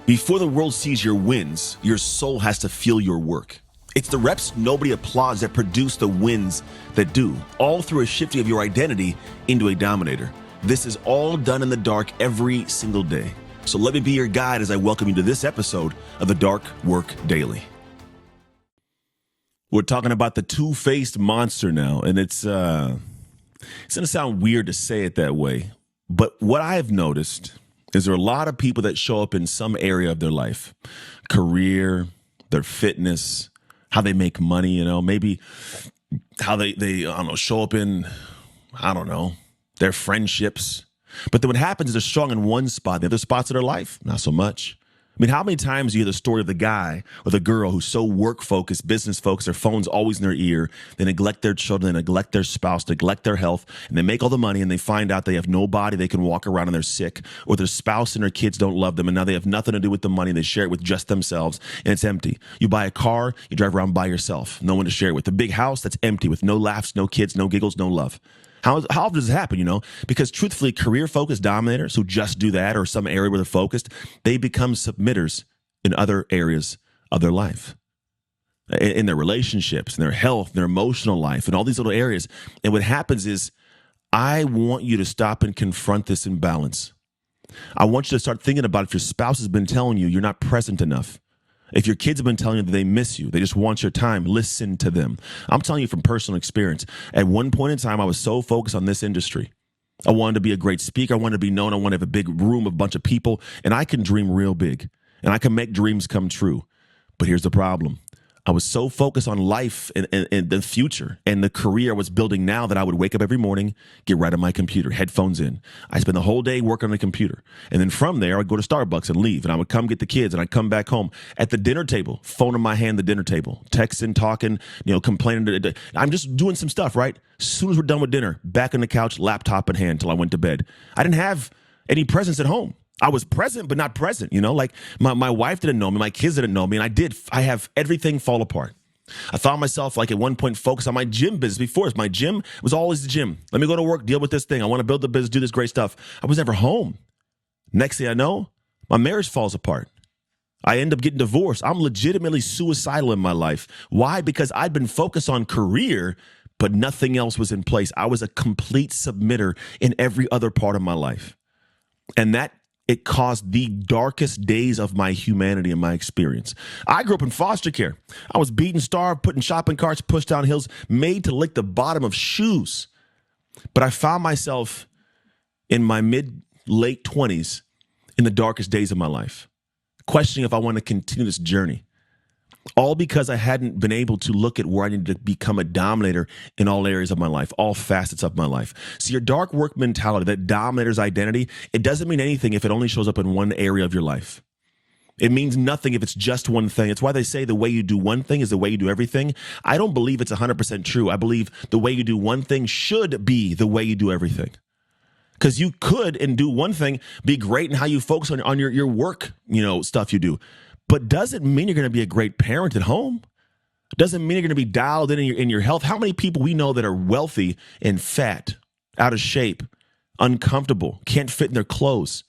Before the world sees your wins, your soul has to feel your work. It's the reps nobody applauds that produce the wins that do, all through a shifting of your identity into a dominator. This is all done in the dark every single day. So let me be your guide as I welcome you to this episode of the Dark Work Daily. We're talking about the two-faced monster now, and it's going to sound weird to say it that way, but what I have noticed is there are a lot of people that show up in some area of their life, career, their fitness, how they make money, maybe how they show up in, their friendships. But then what happens is they're strong in one spot. The other spots of their life, not so much. I mean, how many times do you hear the story of the guy or the girl who's so work-focused, business-focused, their phone's always in their ear, they neglect their children, they neglect their spouse, neglect their health, and they make all the money and they find out they have no body, they can walk around and they're sick, or their spouse and their kids don't love them, and now they have nothing to do with the money, they share it with just themselves, and it's empty. You buy a car, you drive around by yourself, no one to share it with. A big house that's empty with no laughs, no kids, no giggles, no love. How often does it happen, Because truthfully, career-focused dominators who just do that or some area where they're focused, they become submitters in other areas of their life, in their relationships, in their health, their emotional life, and all these little areas. And what happens is I want you to stop and confront this imbalance. I want you to start thinking about if your spouse has been telling you you're not present enough. If your kids have been telling you that they miss you, they just want your time, listen to them. I'm telling you from personal experience. At one point in time, I was so focused on this industry. I wanted to be a great speaker. I wanted to be known. I wanted to have a big room, a bunch of people, and I can dream real big, and I can make dreams come true. But here's the problem. I was so focused on life and the future and the career I was building now that I would wake up every morning, get right on my computer, headphones in. I spend the whole day working on the computer. And then from there, I'd go to Starbucks and leave. And I would come get the kids and I'd come back home. At the dinner table, phone in my hand, the dinner table, texting, talking, complaining. I'm just doing some stuff, right? As soon as we're done with dinner, back on the couch, laptop in hand till I went to bed. I didn't have any presence at home. I was present, but not present, like my wife didn't know me, my kids didn't know me, and I have everything fall apart. I found myself at one point focused on my gym business before. My gym was always the gym. Let me go to work, deal with this thing. I want to build the business, do this great stuff. I was never home. Next thing I know, my marriage falls apart. I end up getting divorced. I'm legitimately suicidal in my life. Why? Because I'd been focused on career, but nothing else was in place. I was a complete submitter in every other part of my life. And it caused the darkest days of my humanity and my experience. I grew up in foster care. I was beaten, starved, put in shopping carts, pushed down hills, made to lick the bottom of shoes. But I found myself in my late 20s in the darkest days of my life, questioning if I want to continue this journey. All because I hadn't been able to look at where I needed to become a dominator in all areas of my life, all facets of my life. So your dark work mentality, that dominator's identity, it doesn't mean anything if it only shows up in one area of your life. It means nothing if it's just one thing. It's why they say the way you do one thing is the way you do everything. I don't believe it's 100% true. I believe the way you do one thing should be the way you do everything. Because you could, and do one thing, be great in how you focus on your work, stuff you do. But doesn't mean you're going to be a great parent at home. Doesn't mean you're going to be dialed in your health. How many people we know that are wealthy and fat, out of shape, uncomfortable, can't fit in their clothes?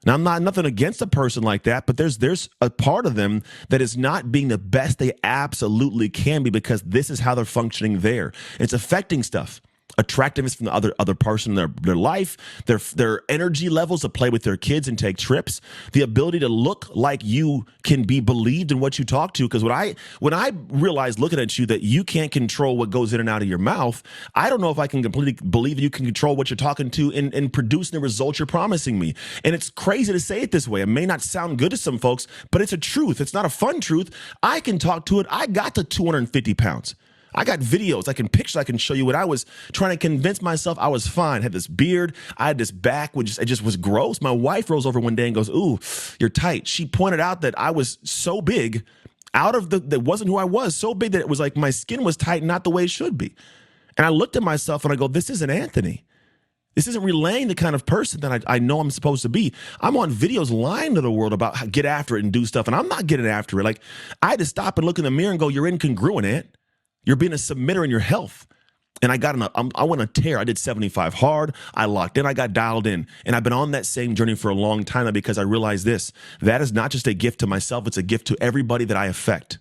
Now, I'm not nothing against a person like that, but there's a part of them that is not being the best they absolutely can be because this is how they're functioning there. It's affecting stuff. Attractiveness from the other person in their life, their energy levels to play with their kids and take trips, the ability to look like you can be believed in what you talk to. Because when I realized looking at you that you can't control what goes in and out of your mouth, I don't know if I can completely believe that you can control what you're talking to and producing the results you're promising me. And it's crazy to say it this way. It may not sound good to some folks, but it's a truth. It's not a fun truth. I can talk to it. I got to 250 pounds. I got videos, I can pictures, I can show you what I was trying to convince myself I was fine. I had this beard, I had this back, which it just was gross. My wife rolls over one day and goes, "Ooh, you're tight." She pointed out that I was so big, that wasn't who I was, so big that it was like my skin was tight, not the way it should be. And I looked at myself and I go, this isn't Anthony. This isn't relaying the kind of person that I know I'm supposed to be. I'm on videos lying to the world about how get after it and do stuff, and I'm not getting after it. Like, I had to stop and look in the mirror and go, "You're incongruent, Ant. You're being a submitter in your health." And I went on a tear. I did 75 hard. I locked in. I got dialed in. And I've been on that same journey for a long time now because I realized this. That is not just a gift to myself. It's a gift to everybody that I affect.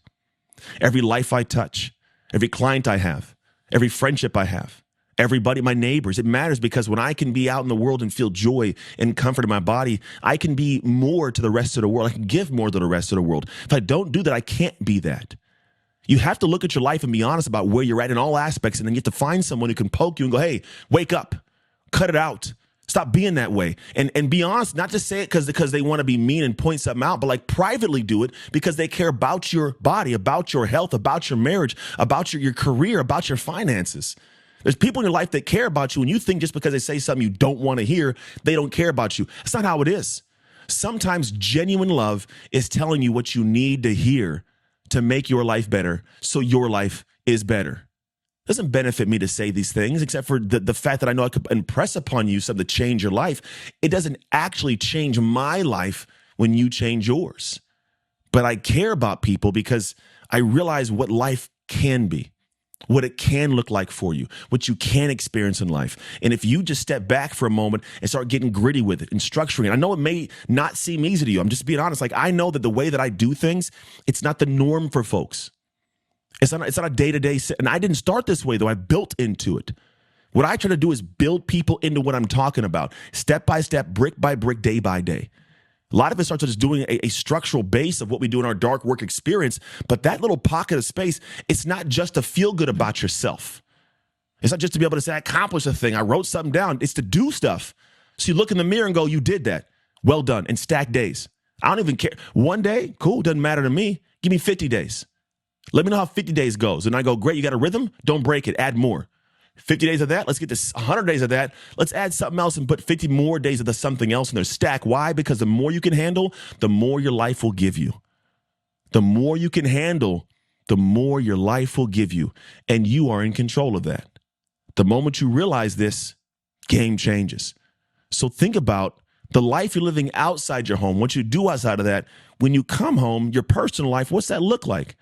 Every life I touch, every client I have, every friendship I have, everybody, my neighbors. It matters because when I can be out in the world and feel joy and comfort in my body, I can be more to the rest of the world. I can give more to the rest of the world. If I don't do that, I can't be that. You have to look at your life and be honest about where you're at in all aspects, and then you have to find someone who can poke you and go, hey, wake up, cut it out, stop being that way. And be honest, not just say it because they want to be mean and point something out, but like privately do it because they care about your body, about your health, about your marriage, about your career, about your finances. There's people in your life that care about you, and you think just because they say something you don't want to hear, they don't care about you. That's not how it is. Sometimes genuine love is telling you what you need to hear to make your life better so your life is better. It doesn't benefit me to say these things except for the fact that I know I could impress upon you something to change your life. It doesn't actually change my life when you change yours. But I care about people because I realize what life can be, what it can look like for you, what you can experience in life. And if you just step back for a moment and start getting gritty with it and structuring it, I know it may not seem easy to you. I'm just being honest. Like, I know that the way that I do things, it's not the norm for folks. It's not a day-to-day. And I didn't start this way, though. I built into it. What I try to do is build people into what I'm talking about, step by step, brick by brick, day by day. A lot of it starts with just doing a structural base of what we do in our dark work experience. But that little pocket of space, it's not just to feel good about yourself. It's not just to be able to say, I accomplished a thing. I wrote something down. It's to do stuff. So you look in the mirror and go, you did that. Well done. And stack days. I don't even care. One day, cool. Doesn't matter to me. Give me 50 days. Let me know how 50 days goes. And I go, great. You got a rhythm? Don't break it. Add more. 50 days of that, let's get to 100 days of that. Let's add something else and put 50 more days of the something else in there. Stack. Why? Because the more you can handle, the more your life will give you. The more you can handle, the more your life will give you. And you are in control of that. The moment you realize this, game changes. So think about the life you're living outside your home. What you do outside of that, when you come home, your personal life, what's that look like?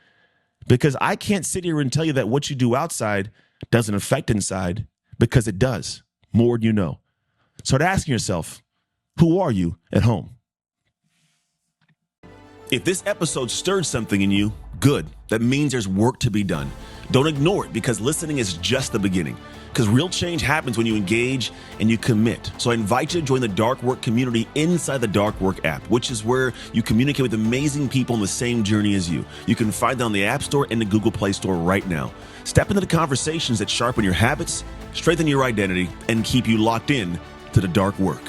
Because I can't sit here and tell you that what you do outside doesn't affect inside, because it does, more than you know. Start asking yourself, who are you at home? If this episode stirred something in you, good. That means there's work to be done. Don't ignore it, because listening is just the beginning. Because real change happens when you engage and you commit. So I invite you to join the Dark Work community inside the Dark Work app, which is where you communicate with amazing people on the same journey as you. You can find them on the App Store and the Google Play Store right now. Step into the conversations that sharpen your habits, strengthen your identity, and keep you locked in to the Dark Work.